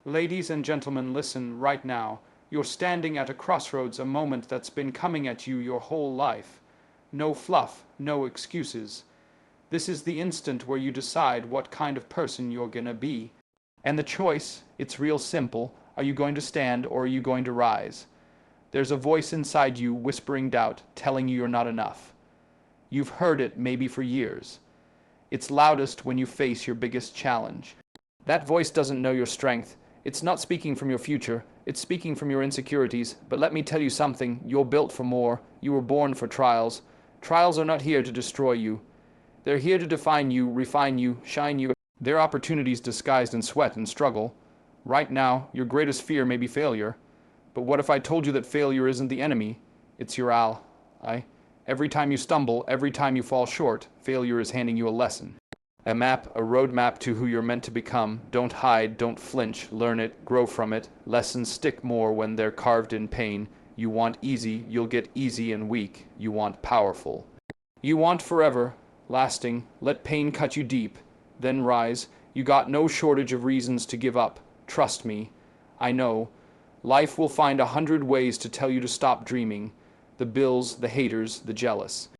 Ladies and gentlemen, listen right now. You're standing at a crossroads, a moment that's been coming at you your whole life. No fluff, no excuses. This is the instant where you decide what kind of person you're gonna be. And the choice, it's real simple. Are you going to stand or are you going to rise? There's a voice inside you whispering doubt, telling you you're not enough. You've heard it maybe for years. It's loudest when you face your biggest challenge. That voice doesn't know your strength. It's not speaking from your future. It's speaking from your insecurities. But let me tell you something. You're built for more. You were born for trials. Trials are not here to destroy you. They're here to define you, refine you, shine you. They're opportunities disguised in sweat and struggle. Right now, your greatest fear may be failure. But what if I told you that failure isn't the enemy? It's your ally. Every time you stumble, every time you fall short, failure is handing you a lesson. A map, a roadmap to who you're meant to become. Don't hide, don't flinch, learn it, grow from it. Lessons stick more when they're carved in pain. You want easy, you'll get easy and weak. You want powerful. You want forever, lasting. Let pain cut you deep, then rise. You got no shortage of reasons to give up. Trust me, I know. Life will find 100 ways to tell you to stop dreaming. The bills, the haters, the jealous.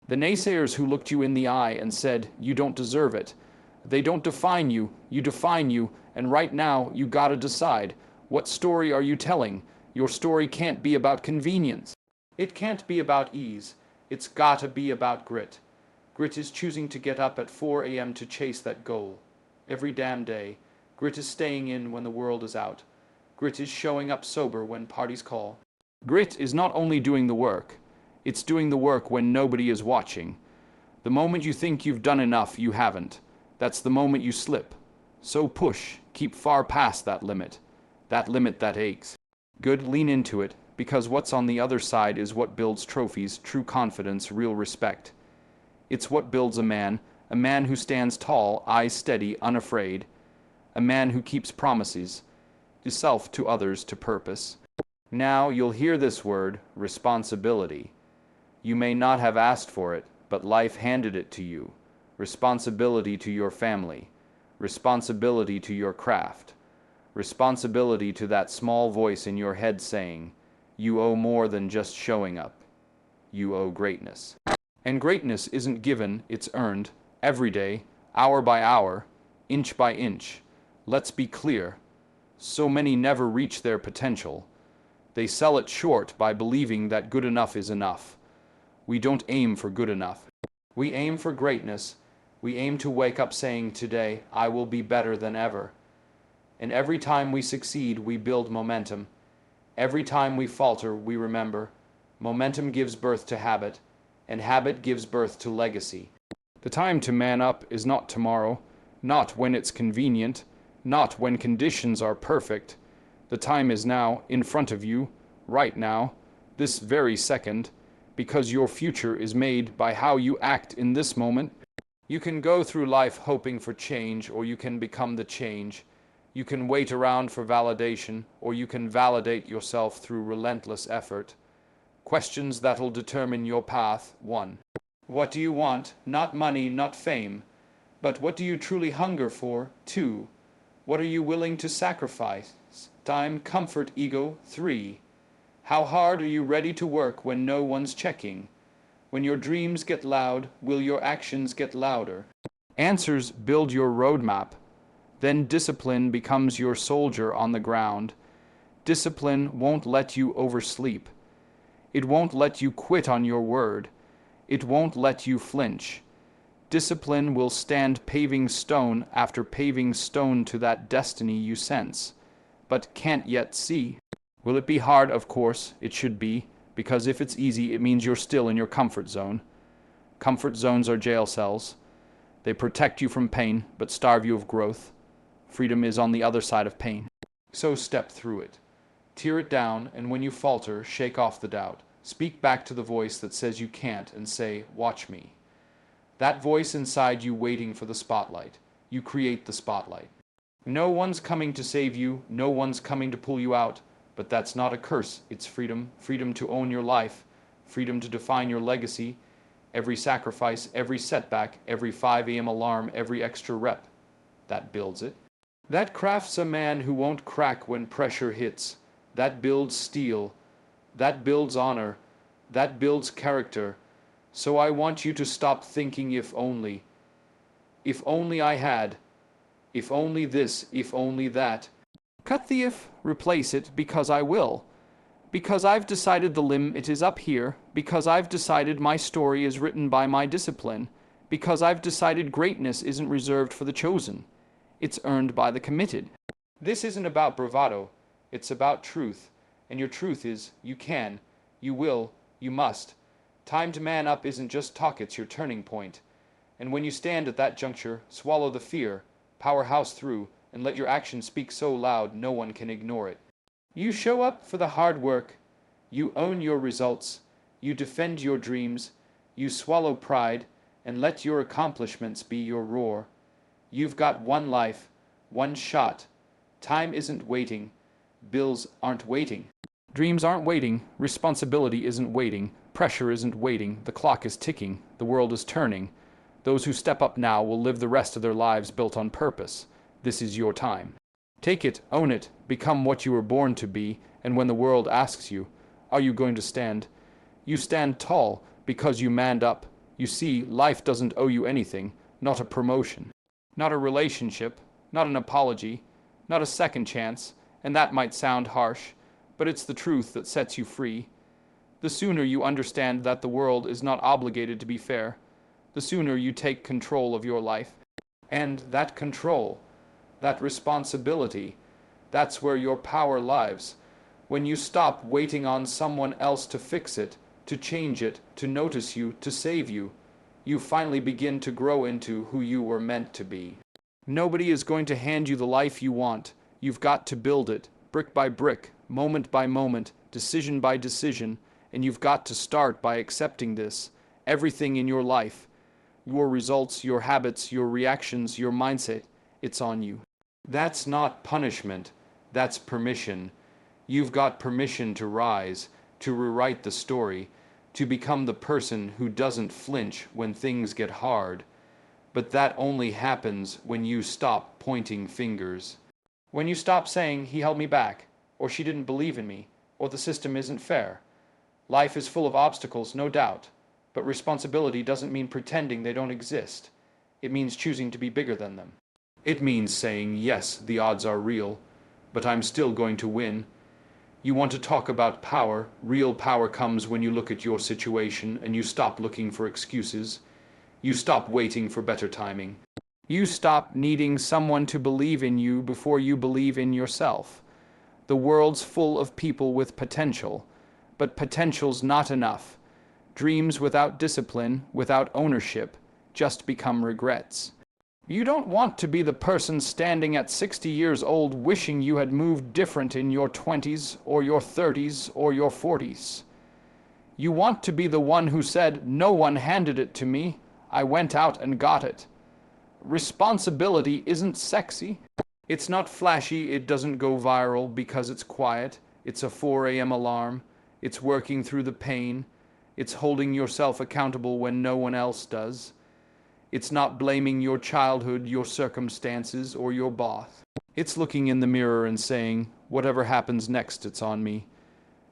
The naysayers who looked you in the eye and said, you don't deserve it. They don't define you, you define you, and right now you gotta decide. What story are you telling? Your story can't be about convenience. It can't be about ease. It's gotta be about grit. Grit is choosing to get up at 4 a.m. to chase that goal. Every damn day. Grit is staying in when the world is out. Grit is showing up sober when parties call. Grit is not only doing the work, it's doing the work when nobody is watching. The moment you think you've done enough, you haven't. That's the moment you slip. So push, keep far past that limit that aches. Good, lean into it, because what's on the other side is what builds trophies, true confidence, real respect. It's what builds a man who stands tall, eyes steady, unafraid. A man who keeps promises, to self, to others, to purpose. Now you'll hear this word, responsibility. You may not have asked for it, but life handed it to you. Responsibility to your family. Responsibility to your craft. Responsibility to that small voice in your head saying, you owe more than just showing up. You owe greatness. And greatness isn't given, it's earned, every day, hour by hour, inch by inch. Let's be clear. So many never reach their potential. They sell it short by believing that good enough is enough. We don't aim for good enough. We aim for greatness. We aim to wake up saying today, I will be better than ever. And every time we succeed, we build momentum. Every time we falter, we remember. Momentum gives birth to habit, and habit gives birth to legacy. The time to man up is not tomorrow, not when it's convenient, not when conditions are perfect. The time is now, in front of you, right now, this very second, because your future is made by how you act in this moment. You can go through life hoping for change, or you can become the change. You can wait around for validation, or you can validate yourself through relentless effort. Questions that'll determine your path. 1. What do you want? Not money, not fame. But what do you truly hunger for? 2. What are you willing to sacrifice? Time, comfort, ego. 3. How hard are you ready to work when no one's checking? When your dreams get loud, will your actions get louder? Answers build your roadmap. Then discipline becomes your soldier on the ground. Discipline won't let you oversleep. It won't let you quit on your word. It won't let you flinch. Discipline will stand paving stone after paving stone to that destiny you sense, but can't yet see. Will it be hard? Of course, it should be, because if it's easy, it means you're still in your comfort zone. Comfort zones are jail cells. They protect you from pain, but starve you of growth. Freedom is on the other side of pain. So step through it. Tear it down, and when you falter, shake off the doubt. Speak back to the voice that says you can't and say, watch me. That voice inside you waiting for the spotlight. You create the spotlight. No one's coming to save you. No one's coming to pull you out. But that's not a curse. It's freedom. Freedom to own your life. Freedom to define your legacy. Every sacrifice, every setback, every 5 a.m. alarm, every extra rep. That builds it. That crafts a man who won't crack when pressure hits. That builds steel. That builds honor. That builds character. So I want you to stop thinking if only. If only I had. If only this, if only that. Cut the if, replace it, because I will. Because I've decided the limit is up here. Because I've decided my story is written by my discipline. Because I've decided greatness isn't reserved for the chosen. It's earned by the committed. This isn't about bravado. It's about truth. And your truth is, you can, you will, you must. Time to man up isn't just talk, it's your turning point. And when you stand at that juncture, swallow the fear, powerhouse through, and let your action speak so loud no one can ignore it. You show up for the hard work. You own your results. You defend your dreams. You swallow pride, and let your accomplishments be your roar. You've got one life, one shot. Time isn't waiting. Bills aren't waiting. Dreams aren't waiting. Responsibility isn't waiting. Pressure isn't waiting. The clock is ticking. The world is turning. Those who step up now will live the rest of their lives built on purpose. This is your time. Take it, own it, become what you were born to be, and when the world asks you, are you going to stand? You stand tall because you manned up. You see, life doesn't owe you anything, not a promotion, not a relationship, not an apology, not a second chance, and that might sound harsh, but it's the truth that sets you free. The sooner you understand that the world is not obligated to be fair, the sooner you take control of your life. And that control, that responsibility, that's where your power lies. When you stop waiting on someone else to fix it, to change it, to notice you, to save you, you finally begin to grow into who you were meant to be. Nobody is going to hand you the life you want. You've got to build it, brick by brick, moment by moment, decision by decision, and you've got to start by accepting this. Everything in your life, your results, your habits, your reactions, your mindset, it's on you. That's not punishment, that's permission. You've got permission to rise, to rewrite the story, to become the person who doesn't flinch when things get hard. But that only happens when you stop pointing fingers. When you stop saying, he held me back, or she didn't believe in me, or the system isn't fair. Life is full of obstacles, no doubt, but responsibility doesn't mean pretending they don't exist. It means choosing to be bigger than them. It means saying, yes, the odds are real, but I'm still going to win. You want to talk about power. Real power comes when you look at your situation and you stop looking for excuses. You stop waiting for better timing. You stop needing someone to believe in you before you believe in yourself. The world's full of people with potential, but potential's not enough. Dreams without discipline, without ownership, just become regrets. You don't want to be the person standing at 60 years old wishing you had moved different in your 20s or your 30s or your 40s. You want to be the one who said, no one handed it to me, I went out and got it. Responsibility isn't sexy. It's not flashy, it doesn't go viral because it's quiet. It's a 4 a.m. alarm. It's working through the pain. It's holding yourself accountable when no one else does. It's not blaming your childhood, your circumstances, or your boss. It's looking in the mirror and saying, whatever happens next, it's on me.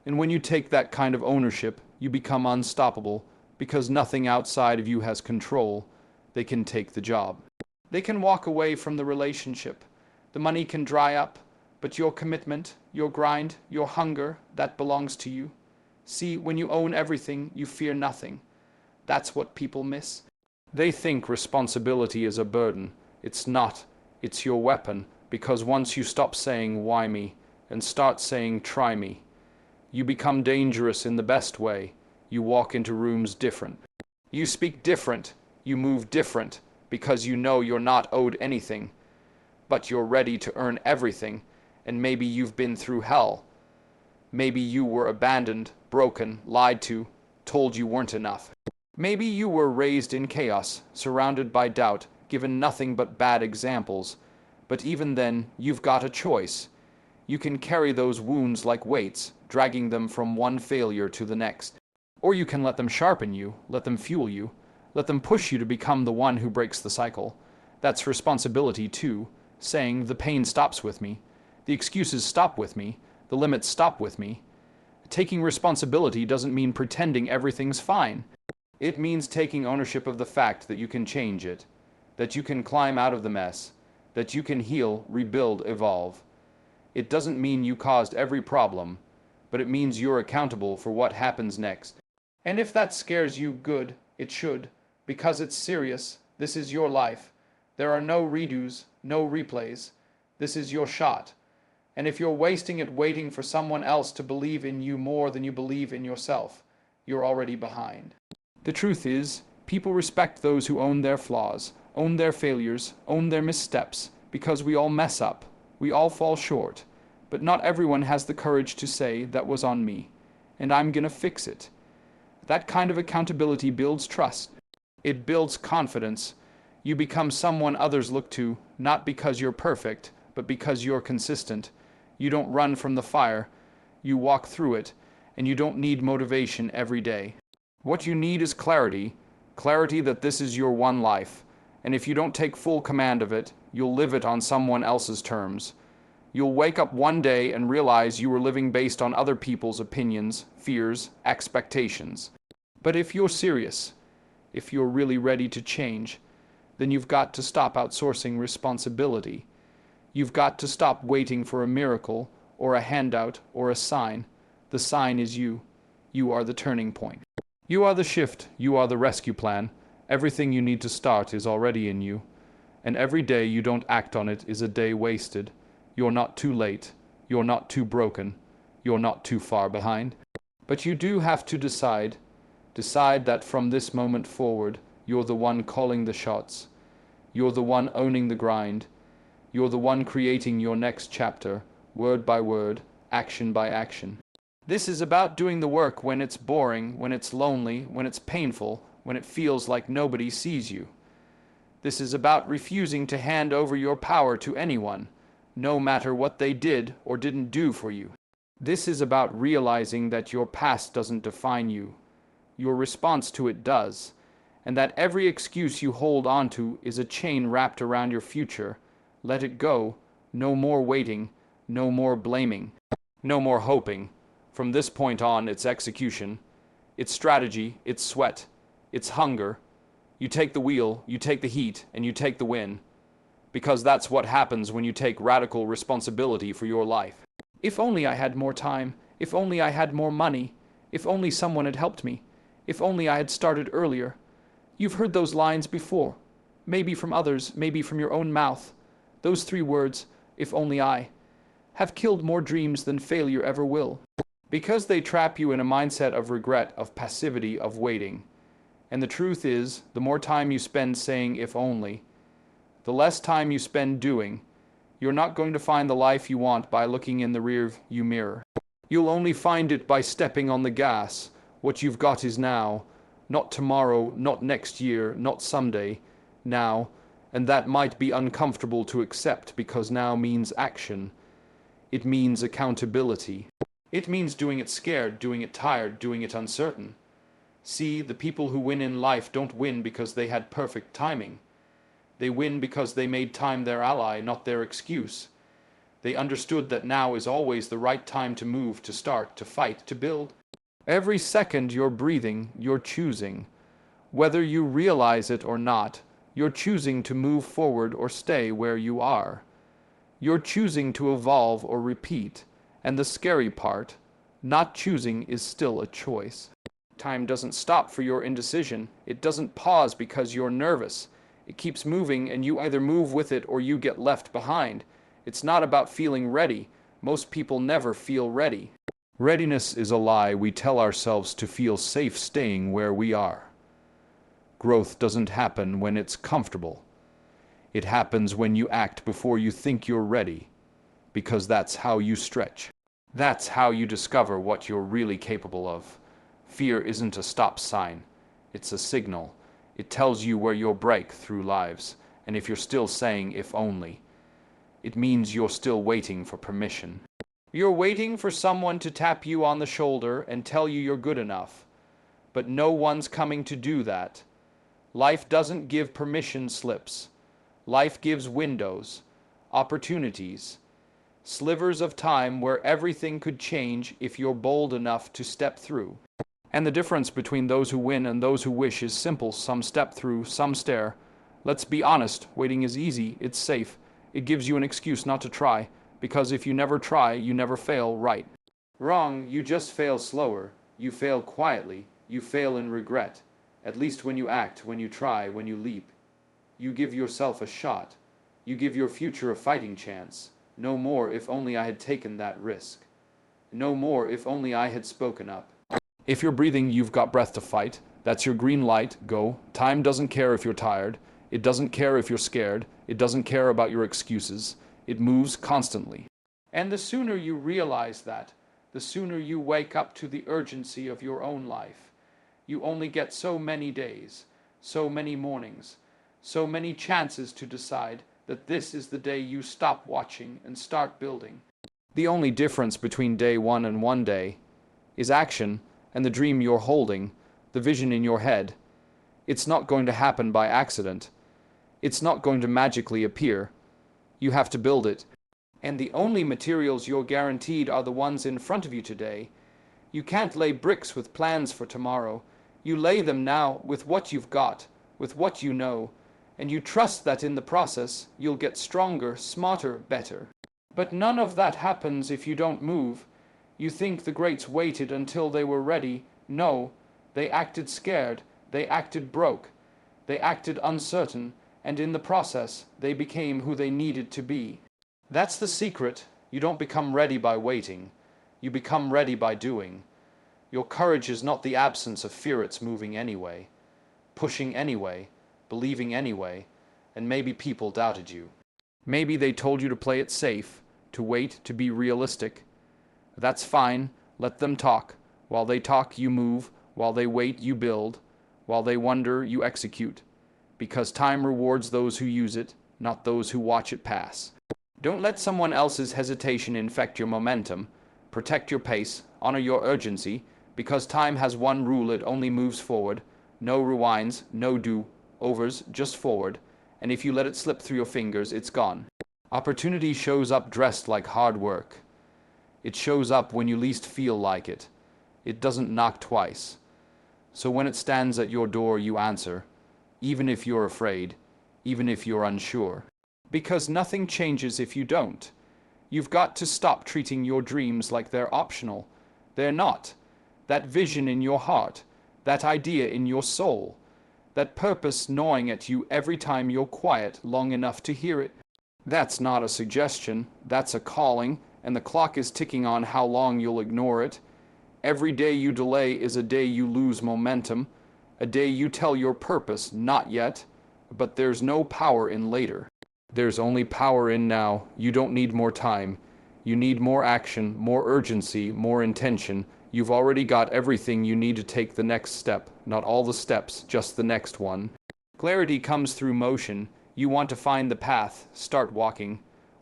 And when you take that kind of ownership, you become unstoppable because nothing outside of you has control. They can take the job. They can walk away from the relationship. The money can dry up, but your commitment, your grind, your hunger, that belongs to you. See, when you own everything, you fear nothing. That's what people miss. They think responsibility is a burden. It's not. It's your weapon, because once you stop saying, why me, and start saying, try me, you become dangerous in the best way. You walk into rooms different. You speak different. You move different, because you know you're not owed anything. But you're ready to earn everything, and maybe you've been through hell. Maybe you were abandoned, broken, lied to, told you weren't enough. Maybe you were raised in chaos, surrounded by doubt, given nothing but bad examples. But even then, you've got a choice. You can carry those wounds like weights, dragging them from one failure to the next. Or you can let them sharpen you, let them fuel you, let them push you to become the one who breaks the cycle. That's responsibility too. saying the pain stops with me, the excuses stop with me, the limits stop with me. Taking responsibility doesn't mean pretending everything's fine. It means taking ownership of the fact that you can change it, that you can climb out of the mess, that you can heal, rebuild, evolve. It doesn't mean you caused every problem, but it means you're accountable for what happens next. And if that scares you, good, it should, because it's serious. This is your life. There are no redos, no replays. This is your shot. And if you're wasting it waiting for someone else to believe in you more than you believe in yourself, you're already behind. The truth is, people respect those who own their flaws, own their failures, own their missteps, because we all mess up. We all fall short. But not everyone has the courage to say, that was on me, and I'm gonna fix it. That kind of accountability builds trust. It builds confidence. You become someone others look to, not because you're perfect, but because you're consistent. You don't run from the fire. You walk through it, and you don't need motivation every day. What you need is clarity. Clarity that this is your one life. And if you don't take full command of it, you'll live it on someone else's terms. You'll wake up one day and realize you were living based on other people's opinions, fears, expectations. But if you're serious, if you're really ready to change, then you've got to stop outsourcing responsibility. You've got to stop waiting for a miracle, or a handout, or a sign. The sign is you. You are the turning point. You are the shift. You are the rescue plan. Everything you need to start is already in you. And every day you don't act on it is a day wasted. You're not too late. You're not too broken. You're not too far behind. But you do have to decide. Decide that from this moment forward, you're the one calling the shots. You're the one owning the grind. You're the one creating your next chapter, word by word, action by action. This is about doing the work when it's boring, when it's lonely, when it's painful, when it feels like nobody sees you. This is about refusing to hand over your power to anyone, no matter what they did or didn't do for you. This is about realizing that your past doesn't define you. Your response to it does, and that every excuse you hold onto is a chain wrapped around your future. Let it go. No more waiting. No more blaming. No more hoping. From this point on, it's execution. It's strategy. It's sweat. It's hunger. You take the wheel, you take the heat, and you take the win. Because that's what happens when you take radical responsibility for your life. If only I had more time. If only I had more money. If only someone had helped me. If only I had started earlier. You've heard those lines before. Maybe from others, maybe from your own mouth. Those 3 words, if only I, have killed more dreams than failure ever will. Because they trap you in a mindset of regret, of passivity, of waiting. And the truth is, the more time you spend saying if only, the less time you spend doing. You're not going to find the life you want by looking in the rear-view mirror. You'll only find it by stepping on the gas. What you've got is now. Not tomorrow, not next year, not someday. Now. And that might be uncomfortable to accept because now means action. It means accountability. It means doing it scared, doing it tired, doing it uncertain. See, the people who win in life don't win because they had perfect timing. They win because they made time their ally, not their excuse. They understood that now is always the right time to move, to start, to fight, to build. Every second you're breathing, you're choosing. Whether you realize it or not, you're choosing to move forward or stay where you are. You're choosing to evolve or repeat. And the scary part, not choosing is still a choice. Time doesn't stop for your indecision. It doesn't pause because you're nervous. It keeps moving and you either move with it or you get left behind. It's not about feeling ready. Most people never feel ready. Readiness is a lie we tell ourselves to feel safe staying where we are. Growth doesn't happen when it's comfortable. It happens when you act before you think you're ready, because that's how you stretch. That's how you discover what you're really capable of. Fear isn't a stop sign. It's a signal. It tells you where you'll break through lives, and if you're still saying if only, it means you're still waiting for permission. You're waiting for someone to tap you on the shoulder and tell you you're good enough, but no one's coming to do that. Life doesn't give permission slips. Life gives windows. opportunities, slivers of time where everything could change if you're bold enough to step through. And the difference between those who win and those who wish is simple. Some step through, some stare. Let's be honest, waiting is easy, it's safe. It gives you an excuse not to try, because if you never try, you never fail, right? Wrong, you just fail slower. You fail quietly. You fail in regret. At least when you act, when you try, when you leap. You give yourself a shot. You give your future a fighting chance. No more if only I had taken that risk. No more if only I had spoken up. If you're breathing, you've got breath to fight. That's your green light. Go. Time doesn't care if you're tired. It doesn't care if you're scared. It doesn't care about your excuses. It moves constantly. And the sooner you realize that, the sooner you wake up to the urgency of your own life. You only get so many days, so many mornings, so many chances to decide that this is the day you stop watching and start building. The only difference between day one and one day is action and the dream you're holding, the vision in your head. It's not going to happen by accident. It's not going to magically appear. You have to build it. And the only materials you're guaranteed are the ones in front of you today. You can't lay bricks with plans for tomorrow. You lay them now with what you've got, with what you know, and you trust that in the process you'll get stronger, smarter, better. But none of that happens if you don't move. You think the greats waited until they were ready. No, they acted scared, they acted broke, they acted uncertain, and in the process they became who they needed to be. That's the secret. You don't become ready by waiting. You become ready by doing. Your courage is not the absence of fear, it's moving anyway, pushing anyway, believing anyway, and maybe people doubted you. Maybe they told you to play it safe, to wait, to be realistic. That's fine, let them talk. While they talk, you move. While they wait, you build. While they wonder, you execute. Because time rewards those who use it, not those who watch it pass. Don't let someone else's hesitation infect your momentum. Protect your pace, honor your urgency, because time has one rule, it only moves forward. No rewinds, no do-overs, just forward. And if you let it slip through your fingers, it's gone. Opportunity shows up dressed like hard work. It shows up when you least feel like it. It doesn't knock twice. So when it stands at your door, you answer, even if you're afraid, even if you're unsure. Because nothing changes if you don't. You've got to stop treating your dreams like they're optional. They're not. That vision in your heart, that idea in your soul, that purpose gnawing at you every time you're quiet long enough to hear it. That's not a suggestion, that's a calling, and the clock is ticking on how long you'll ignore it. Every day you delay is a day you lose momentum, a day you tell your purpose, not yet, but there's no power in later. There's only power in now. You don't need more time. You need more action, more urgency, more intention. You've already got everything you need to take the next step. Not all the steps, just the next one. Clarity comes through motion. You want to find the path, start walking.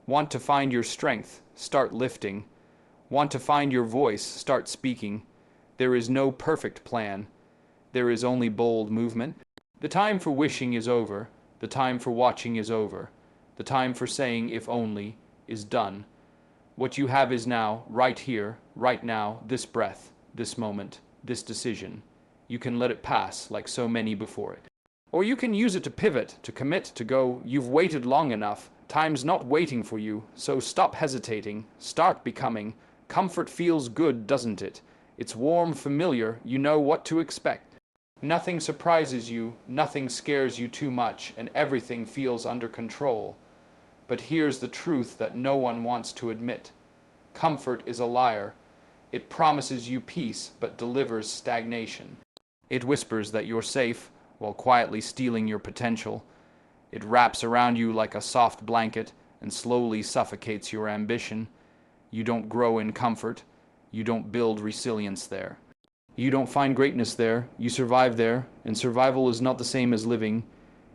Want to find your strength, start lifting. Want to find your voice, start speaking. There is no perfect plan. There is only bold movement. The time for wishing is over. The time for watching is over. The time for saying if only is done. What you have is now, right here, right now, this breath, this moment, this decision. You can let it pass like so many before it. Or you can use it to pivot, to commit, to go, you've waited long enough. Time's not waiting for you, so stop hesitating. Start becoming. Comfort feels good, doesn't it? It's warm, familiar, you know what to expect. Nothing surprises you, nothing scares you too much, and everything feels under control. But here's the truth that no one wants to admit. Comfort is a liar. It promises you peace, but delivers stagnation. It whispers that you're safe, while quietly stealing your potential. It wraps around you like a soft blanket and slowly suffocates your ambition. You don't grow in comfort. You don't build resilience there. You don't find greatness there. You survive there, and survival is not the same as living.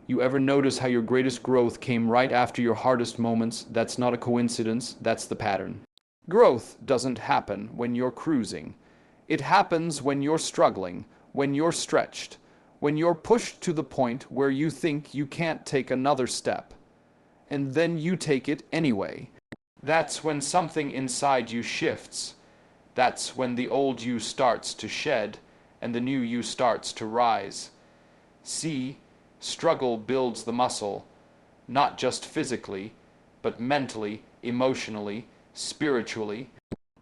You ever notice how your greatest growth came right after your hardest moments? That's not a coincidence, that's the pattern. Growth doesn't happen when you're cruising. It happens when you're struggling, when you're stretched, when you're pushed to the point where you think you can't take another step. and then you take it anyway. That's when something inside you shifts. That's when the old you starts to shed and the new you starts to rise. See, struggle builds the muscle, not just physically, but mentally, emotionally, spiritually.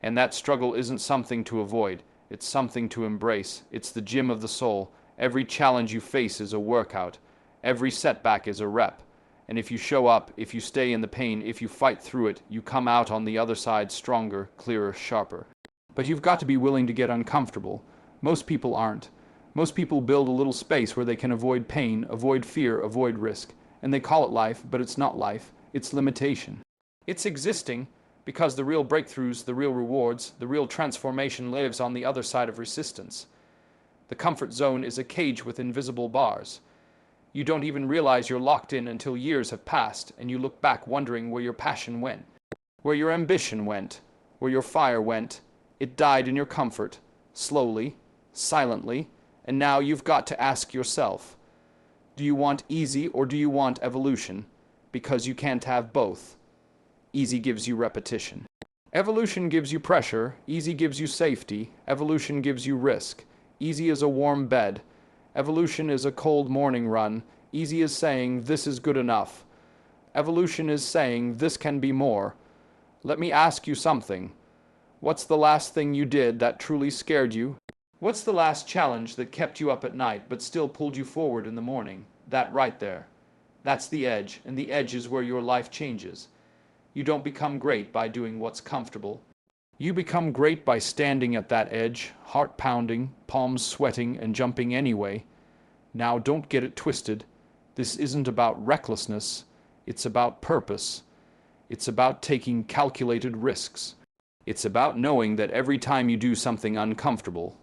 And that struggle isn't something to avoid. It's something to embrace. It's the gym of the soul. Every challenge you face is a workout. Every setback is a rep. And if you show up, if you stay in the pain, if you fight through it, you come out on the other side stronger, clearer, sharper. But you've got to be willing to get uncomfortable. Most people aren't. Most people build a little space where they can avoid pain, avoid fear, avoid risk. And they call it life, but it's not life. It's limitation. It's existing because the real breakthroughs, the real rewards, the real transformation lives on the other side of resistance. The comfort zone is a cage with invisible bars. You don't even realize you're locked in until years have passed and you look back wondering where your passion went, where your ambition went, where your fire went. It died in your comfort, slowly, silently, and now you've got to ask yourself, do you want easy or do you want evolution? Because you can't have both. Easy gives you repetition. Evolution gives you pressure, easy gives you safety, evolution gives you risk. Easy is a warm bed. Evolution is a cold morning run. Easy is saying, this is good enough. Evolution is saying, this can be more. Let me ask you something. What's the last thing you did that truly scared you? What's the last challenge that kept you up at night but still pulled you forward in the morning? That right there. That's the edge, and the edge is where your life changes. You don't become great by doing what's comfortable. You become great by standing at that edge, heart pounding, palms sweating, and jumping anyway. Now don't get it twisted. This isn't about recklessness. It's about purpose. It's about taking calculated risks. It's about knowing that every time you do something uncomfortable,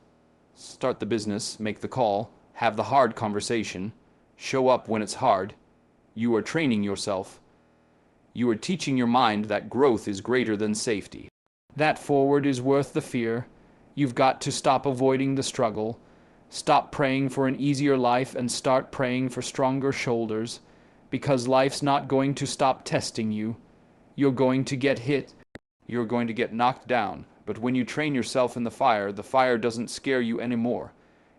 start the business, make the call, have the hard conversation, show up when it's hard, you are training yourself. You are teaching your mind that growth is greater than safety. That forward is worth the fear. You've got to stop avoiding the struggle. Stop praying for an easier life and start praying for stronger shoulders. Because life's not going to stop testing you. You're going to get hit. You're going to get knocked down. But when you train yourself in the fire doesn't scare you anymore.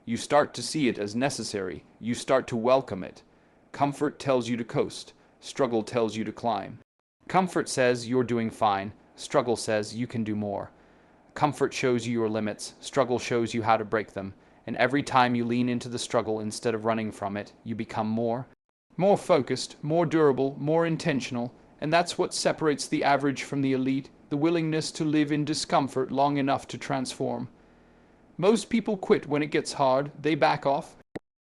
You start to see it as necessary. You start to welcome it. Comfort tells you to coast. Struggle tells you to climb. Comfort says you're doing fine. Struggle says you can do more. Comfort shows you your limits. Struggle shows you how to break them. And every time you lean into the struggle instead of running from it, you become more focused, more durable, more intentional. And that's what separates the average from the elite, the willingness to live in discomfort long enough to transform. Most people quit when it gets hard. They back off.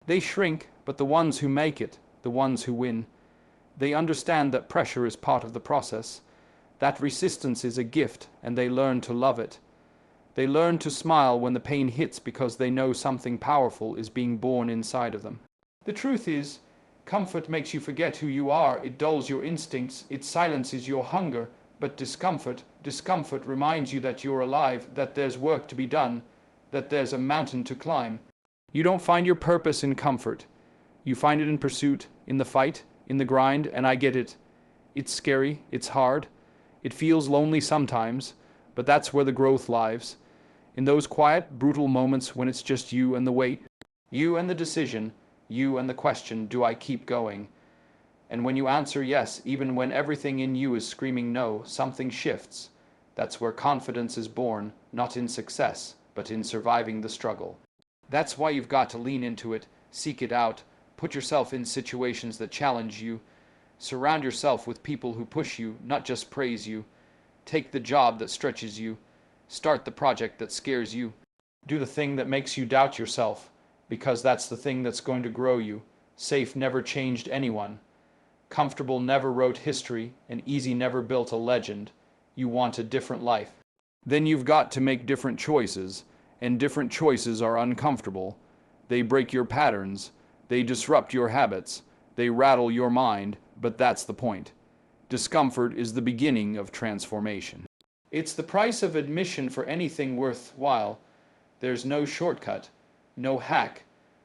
They shrink, but the ones who make it, the ones who win, they understand that pressure is part of the process. That resistance is a gift, and they learn to love it. They learn to smile when the pain hits because they know something powerful is being born inside of them. The truth is, comfort makes you forget who you are. It dulls your instincts. It silences your hunger. But discomfort reminds you that you're alive, that there's work to be done, that there's a mountain to climb. You don't find your purpose in comfort. You find it in pursuit, in the fight, in the grind, and I get it. It's scary, it's hard, it feels lonely sometimes, but that's where the growth lies. In those quiet, brutal moments when it's just you and the weight, you and the decision, you and the question, do I keep going? And when you answer yes, even when everything in you is screaming no, something shifts. That's where confidence is born, not in success, but in surviving the struggle. That's why you've got to lean into it, seek it out, put yourself in situations that challenge you, surround yourself with people who push you, not just praise you. Take the job that stretches you. Start the project that scares you. Do the thing that makes you doubt yourself, because that's the thing that's going to grow you. Safe never changed anyone. Comfortable never wrote history, and easy never built a legend. You want a different life. Then you've got to make different choices, and different choices are uncomfortable. They break your patterns. They disrupt your habits. They rattle your mind, but that's the point. Discomfort is the beginning of transformation. It's the price of admission for anything worthwhile. There's no shortcut, no hack,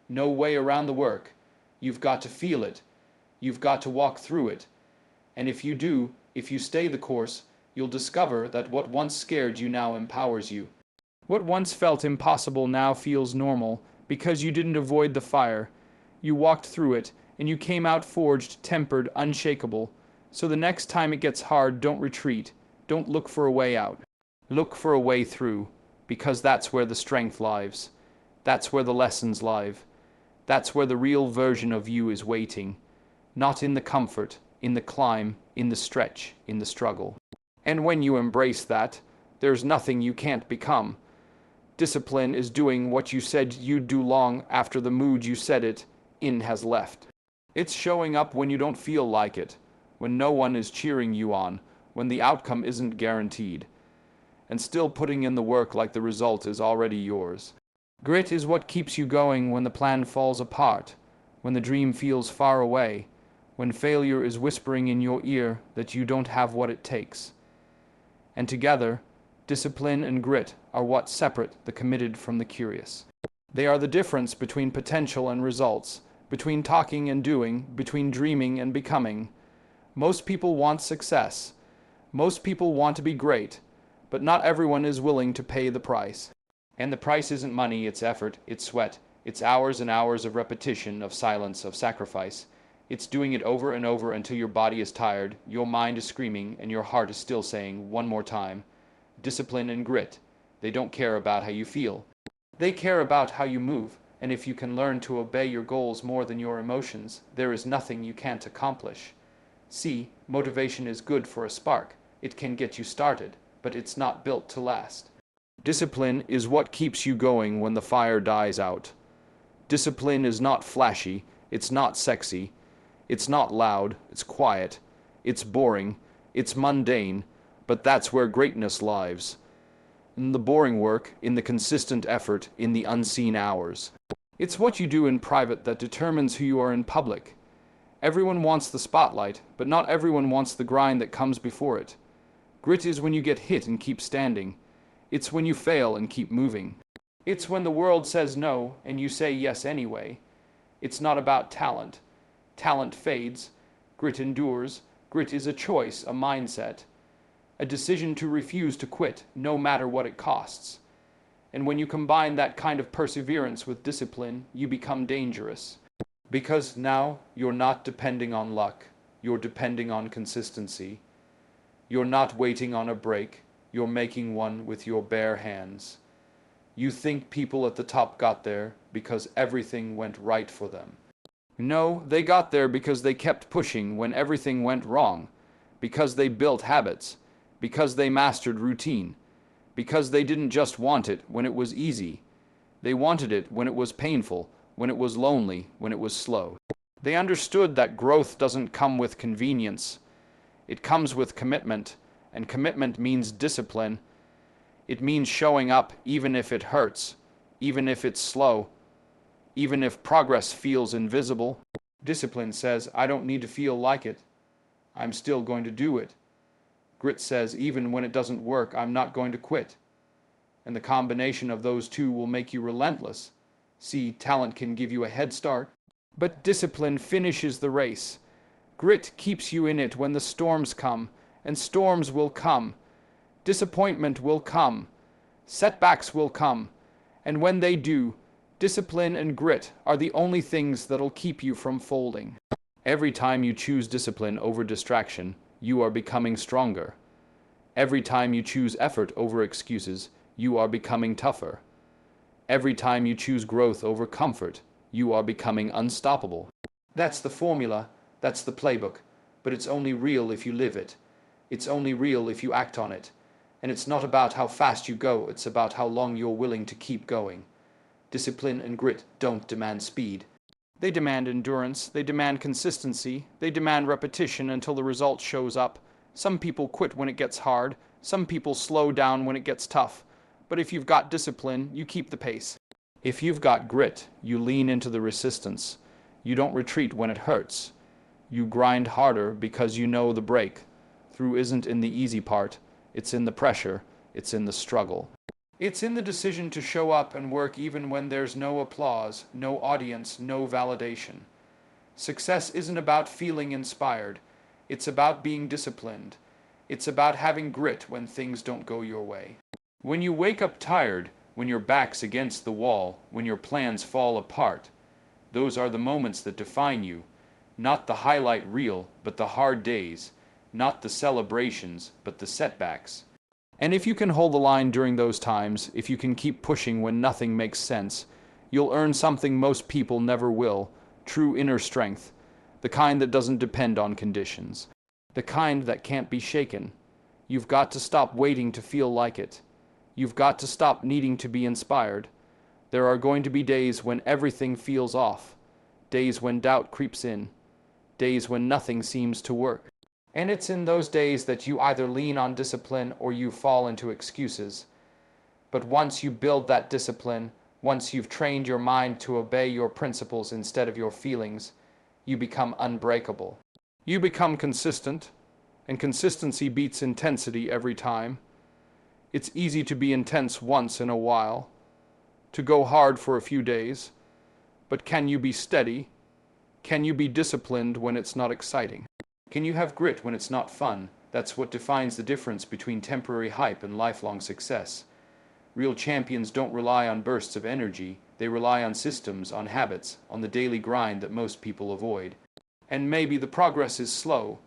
no way around the work. You've got to feel it. You've got to walk through it. And if you do, if you stay the course, you'll discover that what once scared you now empowers you. What once felt impossible now feels normal because you didn't avoid the fire. You walked through it, and you came out forged, tempered, unshakable. So the next time it gets hard, don't retreat. Don't look for a way out. Look for a way through, because that's where the strength lies. That's where the lessons live. That's where the real version of you is waiting. Not in the comfort, in the climb, in the stretch, in the struggle. And when you embrace that, there's nothing you can't become. Discipline is doing what you said you'd do long after the mood you said it in has left. It's showing up when you don't feel like it, when no one is cheering you on, when the outcome isn't guaranteed, and still putting in the work like the result is already yours. Grit is what keeps you going when the plan falls apart, when the dream feels far away, when failure is whispering in your ear that you don't have what it takes. And together, discipline and grit are what separate the committed from the curious. They are the difference between potential and results, between talking and doing, between dreaming and becoming. Most people want success. Most people want to be great, but not everyone is willing to pay the price. And the price isn't money, it's effort, it's sweat, it's hours and hours of repetition, of silence, of sacrifice. It's doing it over and over until your body is tired, your mind is screaming, and your heart is still saying, one more time. Discipline and grit. They don't care about how you feel. They care about how you move, and if you can learn to obey your goals more than your emotions, there is nothing you can't accomplish. See, motivation is good for a spark. It can get you started, but it's not built to last. Discipline is what keeps you going when the fire dies out. Discipline is not flashy, it's not sexy, it's not loud, it's quiet, it's boring, it's mundane, but that's where greatness lies. In the boring work, in the consistent effort, in the unseen hours. It's what you do in private that determines who you are in public. Everyone wants the spotlight, but not everyone wants the grind that comes before it. Grit is when you get hit and keep standing. It's when you fail and keep moving. It's when the world says no and you say yes anyway. It's not about talent. Talent fades. Grit endures. Grit is a choice, a mindset. A decision to refuse to quit, no matter what it costs. And when you combine that kind of perseverance with discipline, you become dangerous. Because now you're not depending on luck. You're depending on consistency. You're not waiting on a break. You're making one with your bare hands. You think people at the top got there because everything went right for them. No, they got there because they kept pushing when everything went wrong, because they built habits, because they mastered routine, because they didn't just want it when it was easy. They wanted it when it was painful, when it was lonely, when it was slow. They understood that growth doesn't come with convenience. It comes with commitment. And commitment means discipline. It means showing up even if it hurts, even if it's slow, even if progress feels invisible. Discipline says, I don't need to feel like it. I'm still going to do it. Grit says, even when it doesn't work, I'm not going to quit. And the combination of those two will make you relentless. See, talent can give you a head start, but discipline finishes the race. Grit keeps you in it when the storms come. And storms will come. Disappointment will come. Setbacks will come. And when they do, discipline and grit are the only things that'll keep you from folding. Every time you choose discipline over distraction, you are becoming stronger. Every time you choose effort over excuses, you are becoming tougher. Every time you choose growth over comfort, you are becoming unstoppable. That's the formula, that's the playbook, but it's only real if you live it. It's only real if you act on it. And it's not about how fast you go, it's about how long you're willing to keep going. Discipline and grit don't demand speed. They demand endurance, they demand consistency, they demand repetition until the result shows up. Some people quit when it gets hard, some people slow down when it gets tough. But if you've got discipline, you keep the pace. If you've got grit, you lean into the resistance. You don't retreat when it hurts. You grind harder because you know the break. Through isn't in the easy part, it's in the pressure, it's in the struggle. It's in the decision to show up and work even when there's no applause, no audience, no validation. Success isn't about feeling inspired, It's about being disciplined. It's about having grit when things don't go your way. When you wake up tired, when your back's against the wall, when your plans fall apart, those are the moments that define you. Not the highlight reel, but the hard days. Not the celebrations, but the setbacks. And if you can hold the line during those times, if you can keep pushing when nothing makes sense, you'll earn something most people never will, true inner strength, the kind that doesn't depend on conditions, the kind that can't be shaken. You've got to stop waiting to feel like it. You've got to stop needing to be inspired. There are going to be days when everything feels off, days when doubt creeps in, days when nothing seems to work. And it's in those days that you either lean on discipline or you fall into excuses. But once you build that discipline, once you've trained your mind to obey your principles instead of your feelings, you become unbreakable. You become consistent, and consistency beats intensity every time. It's easy to be intense once in a while, to go hard for a few days, but can you be steady? Can you be disciplined when it's not exciting? Can you have grit when it's not fun? That's what defines the difference between temporary hype and lifelong success. Real champions don't rely on bursts of energy, they rely on systems, on habits, on the daily grind that most people avoid. And maybe the progress is slow.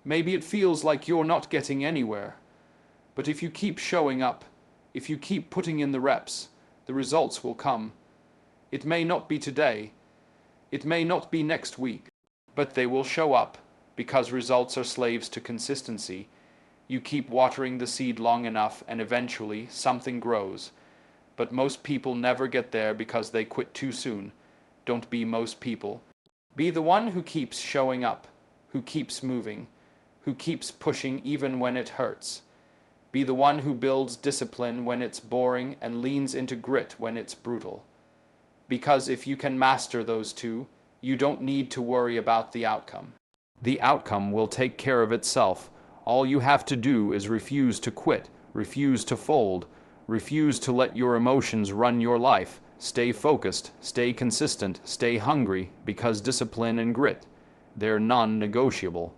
Maybe it feels like you're not getting anywhere. But if you keep showing up, if you keep putting in the reps, the results will come. It may not be today, it may not be next week, but they will show up. Because results are slaves to consistency. You keep watering the seed long enough and eventually something grows. But most people never get there because they quit too soon. Don't be most people. Be the one who keeps showing up, who keeps moving, who keeps pushing even when it hurts. Be the one who builds discipline when it's boring and leans into grit when it's brutal. Because if you can master those two, you don't need to worry about the outcome. The outcome will take care of itself. All you have to do is refuse to quit, refuse to fold, refuse to let your emotions run your life. Stay focused, stay consistent, stay hungry, because discipline and grit, they're non-negotiable.